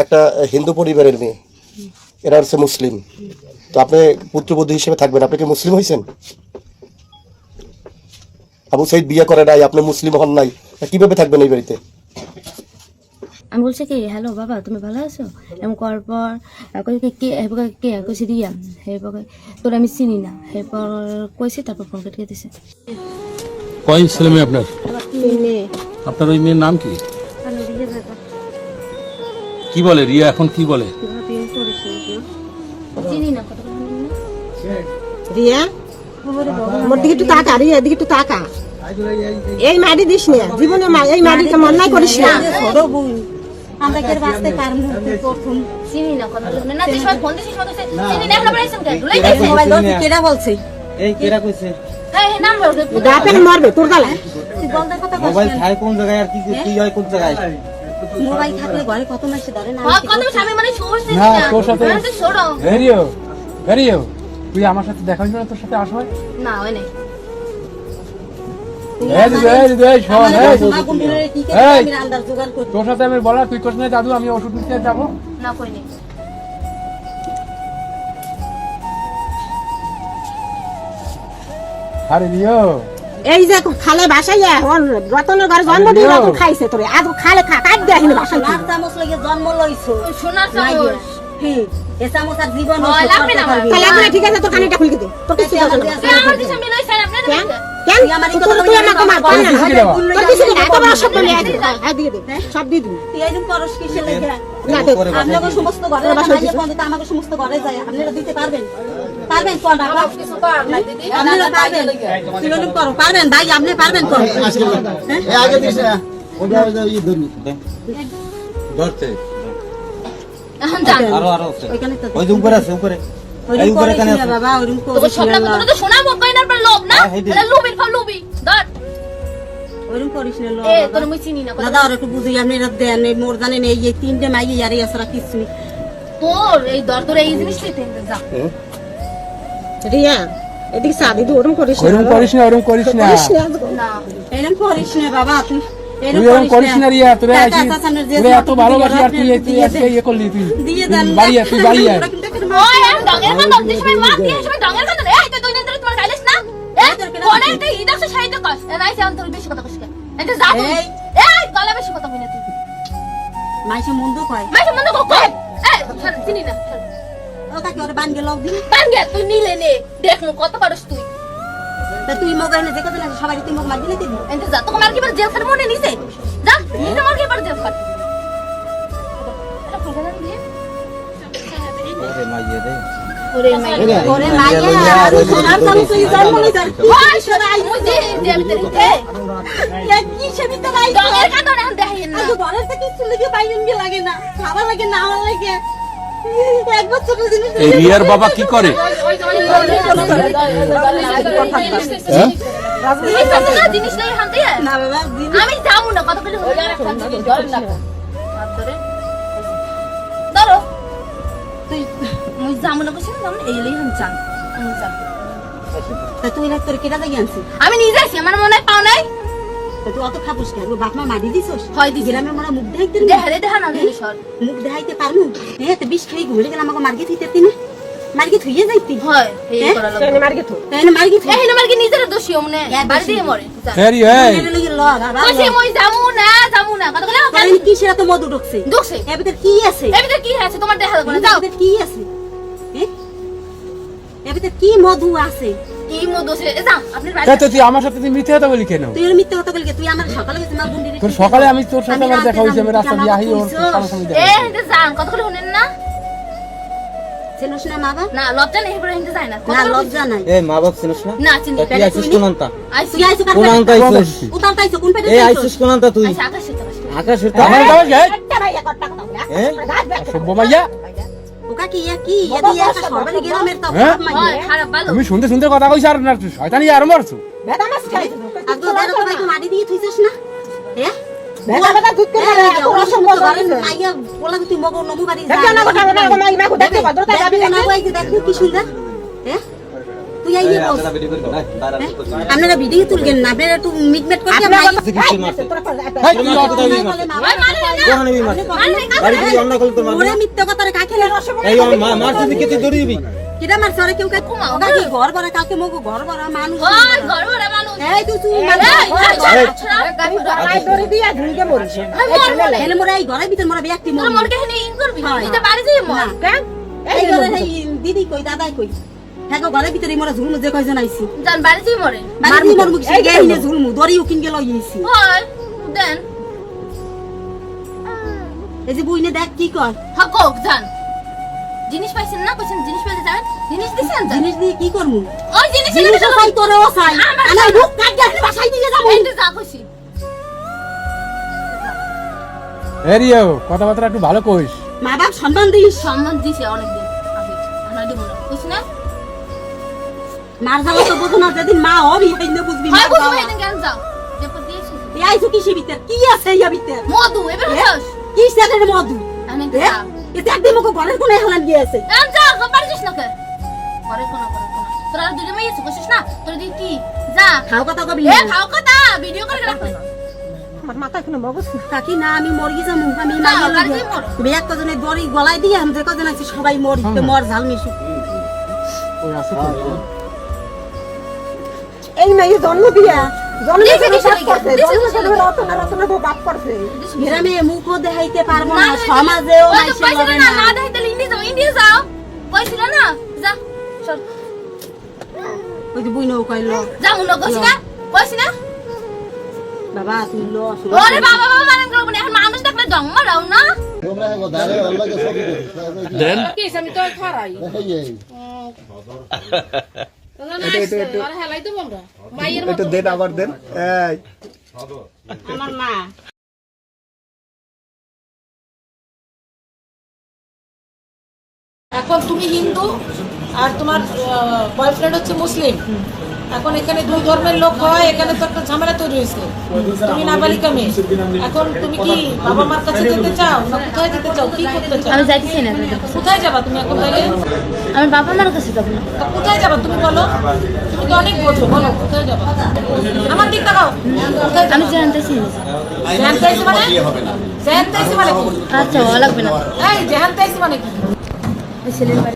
একটা হিন্দু পরিবারের মেয়ে, এরা হচ্ছে মুসলিম, তো আপনি পুত্রবধূ হিসেবে থাকবেন, আপনি কি মুসলিম হয়েছেন? আবু সাইদ বিয়ে করে নাই, আপনি মুসলিম হন নাই, কিভাবে থাকবেন এই বাড়িতে? আমি বলছি কি হ্যালো বাবা তুমি ভালো আছো এমন করার পর কে কে কইছি রিয়া এরপর তোর আমি চিনি না এরপর কইছি তারপর ফোন কেটে দিছে। কয় ছেলে মেয়ে আপনার? আপনার ওই মেয়ের নাম কি? কি বলে রিয়া এখন কি বলে? চিনি না কত রিয়া মোর দিকে একটু তাকা, রিয়া এদিকে একটু তাকা। এই মাটি দিস না জীবনে, এই মাটিকে অন্যায় করিস না। আমরা কি বাঁচতে পারবো প্রথম চিনি না কত না যে সময় ফোন দিছিস মত চিনি না আমরা আইছেন কেন লই গেছে মোবাইল ধরে কেডা বলছে এই কেডা কইছে? এই নাম বল দাপেন মারবে তোর গালে। তুই বলতে কথা বল। মোবাইল থাই কোন জায়গায় আর কি কি হয় কোন জায়গায়? মোবাইল থাকলে ঘরে কত মাসে ধরে না কত স্বামী মানে সোর্স দিস না না তোর সাথে ছোড়ো হেরিও তুই আমার সাথে দেখা হইছিল না? তোর সাথে আসো না ওই নাই তোর সাথে আমি বলা তুই কোশ না দাদু আমি ওষুধ নিতে যাবো না কই নেই আরে রিও এই যে খালে বাসাইয়া রতনের ঘরে জন্মদিন রতন খাইছে তোরে, আজ খালে কাট দেয় এখানে বাসাই। লাখ চামচ লাগে জন্ম লইছো সোনার চামচ এ চামচ আর জীবন হয় লাগবে না তাহলে এখন ঠিক আছে তোর কানেটা খুলে দে, তোর কিছু দরকার নেই। তুই আমার দিশা মিলাই স্যার আপনার কেন তুই আমাকে মার পার না, তোর কিছু এত বড় সব বলে দিয়ে দে, সব দিয়ে দিবি। তুই এইরকম করস কিসের লাগে? না দে আপনাকে সমস্ত ঘরে বাসায় পর্যন্ত আমাকে সমস্ত ঘরে যায়, আপনারা দিতে পারবেন? পারবেন কোন টাকা কিছু কর না দিদি আপনারা পারবেন? তুই এরকম করো পারবেন ভাই, আপনি পারবেন কোন? এই আগে দিছ না ওটা এই ধরনি ধরতে এখন জান আরো আরো ওইখানে তো ওই যে উপরে আছে উপরে এই উপরে কেন আছে? বাবা ওরকম তো করিস সব না, না তো সোনা বকাইনার পর লোভ না এটা লোভের ফল লোভী ধর ওরকম করিস না এ তোর মুই চিনি না দাদা আর একটু বুঝি আপনি দেন এই মোর জানেন এই তিনটে মাইয়ে আর এছাড়া কিছু নেই। তোর এই দর তোর এই জিনিস নিতে যা রিয়া এদিকে চা দিদি, ওরম করিস না, ওরম করিস না না এরকম করিস না বাবা, তুই তুই ওরম করিস না রিয়া তোরে এত ভালোবাসি আর তুই ইয়ে করলি তুই দিয়ে দেন বাড়ি তুই বাড়ি আয় ওই আর ডঙের কথা দিস ভাই মার দিয়ে সময় ডঙের কথা এই তুই দুই দিন ধরে তোমার গাইলিস না কোনে তুই ইদাসে সাইতে কস নাই সে অন্তর বেশি কথা কইছিস এটা যা তুই এই গলা বেশি কথা কইনা তুই মাইসে মন্দ কয় মাইকে মনে কই এই চিনি না ও কাকে ওরে বান গেল দিন বান গে তুই নিলে নে দেখ কত পারস তুই তা তুই মগা এনে দেখো না সবাই তুই মগ মার দিলে দিবি এন্তে যা তোকে মার কি বার জেল খাট মনে নিছে যা নিতে মার কি বার জেল খাট এটা কইরা দিয়ে ওরে মাইয়ে রে ওরে মাইয়া ওরে মাইয়া আর সোনার চামচ তুই জন্ম লই যাই ওই সরাই মুই দে ভিতরে এ কি সেবিতে নাই ডঙের কথা না দেখাই না আজ ঘরের থেকে কিছু লাগে বাইরেন গে লাগে না, খাবার লাগে না আমার লাগে এক বছর জিনিস এই রিয়ার বাবা কি করে? জিনিস নাই হাতে না বাবা দিন আমি যাবো না কত করে হয়ে রাখতাম ধরে না ধরো তুই মুই যাবো না কইছিস না এই লই হাম চান আমি যাব তা তুই না তোর কেটা লাগি আনছিস? আমি নিজে আছি আমার মনে পাও নাই তা তুই অত খাবুস কেন? বাপ মা মারি দিছস? হয় দিছি। গ্রামে মোরা মুখ দেখাইতে দেখা রে দেখা না সর মুখ দেখাইতে পারমু? তো বিষ খাই ঘুরে গেল আমাকে মার্গে থইতে তিন মার্গে থইয়ে যাইতি হয় এই করা লাগবে তোর মার্গে তো তাই না মার্গে থই এই নাম্বার কি নিজের দোষী মনে বাড়ি দিয়ে মরে হেরি এই লাগি ল বাবা কইছে মই যাবো না কত করে তাই কি সেরা তো মধু ঢুকছে দোষে এর ভিতর কি আছে? এর ভিতরে কি আছে তোমার দেখা লাগবে না যাও এর ভিতর কি আছে? এর ভিতর কি মধু আছে? কি মো দোষে যাও আপনার বাড়ি তা তুই আমার সাথে তুই মিথ্যে কথা বলি কেন? তুই এর মিথ্যে কথা বলি তুই আমার সকালে গেছিস মা বুন্ডি তোর সকালে আমি তোর সাথে আমার দেখা হইছে আমি রাস্তা দিয়ে আহি ওর সামনে দেখা এ এটা যান কত করে শুনেন না চেনস না মা বাবা? না লজ্জা নেই পরে হিন্দে যায় না না লজ্জা নাই এই মা বাপ চিনিস না? না চিনি তুই আইছিস কোন আনতা? আইসি তুই আইছো কার কোন আনতা আইছিস? উতার তাইছো কোন পেটে এই তাইছো? আইছিস কোন আনতা তুই? আইসি আকাশে আকাশের আমার তারা যাও যাই একটা ভাইয়া কটটা কথা বলে হ্যাঁ সভ্য মাইয়া ওকা কি কি এদি একটা সরবারি গ্রামের তো হ্যাঁ? বাপ মাই হয় খারাপ ভালো তুমি শুনতে শুনতে কথা কইছ আর না শয়তানি আর মারছো বেদা মাছ খাই আর তো দাদা ভাই তো মাটি দিয়ে থইছিস না হ্যাঁ বেদা দুধ করে অসম্ভব করে মাইয়া বলা তুই মগ নমু বাড়ি দেখো না কথা না মাই মা দেখতে ভদ্রতা যাবি না কই দেখো কি সুন্দর হ্যাঁ তুই এই যে বস আপনারা ভিডিও তুলবেন না আপনারা একটু মিটমেট করে ওরে মিথ্যা কথা রে কাকে কিটা মারছ রে কেউ কাকি ঘর ভরা কালকে মগো ঘর ভরা মানুষ এই তুই ধরে দিয়া ঝুলকে মরিস এনে মোরা এই ঘরের ভিতর মোরা ব্যক্তি মরি এই ঘরে এই দিদি কই দাদাই কই হ্যাঁ ঘরের ভিতরে মোরা ঝুলমু যে কয়জন আইছি বাড়ি মোর মুখ গে হিনে ঝুলমু দড়ি উকিন গেল ইয়েছি এই যে বুইনে দেখ কি কর জিনিস পাইছেন না কইছেন জিনিস পাইতে যাবেন জিনিস দিছেন জিনিস দিয়ে কি করমু ওই জিনিস চাই তোরে ও চাই আমার বুক কাট গেছে বাসায় দিয়ে যাবো এইটা যা কইছি এরিও কথাবার্তা একটু ভালো কইস। মা বাপ সম্মান দিস সম্মান দিছে অনেকদিন আগে আমরা দিব না কইছি না মার যাওয়া তো বুঝো না যেদিন মা হবি হইলে বুঝবি হয় বুঝো ভাই কেন যাও দেপো দিয়েছি এই আইছো কি ভিতর কি আছে এই ভিতর মধু এবার হস কি সেটার মধু আনে এ এতে একদিন মকো ঘরের কোণে হেলান গিয়েছে আম যা বাড়ি যাস না কে করে কোন তোরা দুটো মেয়ে কইছিস না তোরা দি কি যা খাও কথা কবি এ খাও কথা ভিডিও করে রাখতে আমার মাথা এখনো মগজ না। কাকি না আমি মরি যামু আমি না, মাইয়া বাড়ি লাগে মর। তুমি এক কজনে দড়ি গলায় দিয়ে আমরা কজন আছি সবাই মরি তো মর ঝাল মিশু ওই আছে তো এই মেয়ে জন্ম দিয়া জন্ম দিছে, দিয়ে দিছে, বাপ করছে দিছে, জন্ম দিছে। দিয়ে রতনের বাপ করছে গ্রামে মুখও দেখাইতে পারবো না সমাজেও ও তো মাইসে কইছিল লবে না না না দেখাইতে ইন্ডিয়া যাও কইছিল না যা চল ওই যে বুইনো কইলো যা মুনো কইছি না কইছি না বাবা তুমি লো ওরে বাবা বাবা মানে করব না এখন মানুষ দেখলে দম মারাও না তোমরা একো দাঁড়ে আল্লাহকে ছবি দেন আমি তো খারাই এটা দেন আবার দেন এই আমার মা এখন তুমি হিন্দু আর তোমার বয়ফ্রেন্ড হচ্ছে মুসলিম, এখন এখানে দুই ধর্মের লোক হয়, এখানে তো একটা ঝামেলা তৈরি হয়েছে। তুমি নাবালিকা মেয়ে, এখন তুমি কি বাবা মার কাছে যেতে চাও না কোথায় যেতে চাও, কি করতে চাও? আমি যাইতেছি না কোথায় যাবা তুমি এখন তাহলে? আমি বাবা মার কাছে যাব না তা কোথায় যাবা তুমি বলো? তুমি তো অনেক বোঝো, বলো কোথায় যাবা? আমার দিক তাকাও। কোথায় আমি যাবা? জানতেছি না জানতেছি মানে? জানতেছি মানে কি? আচ্ছা ও লাগবে না এই জানতেছি মানে কি? ছেলের বাড়ি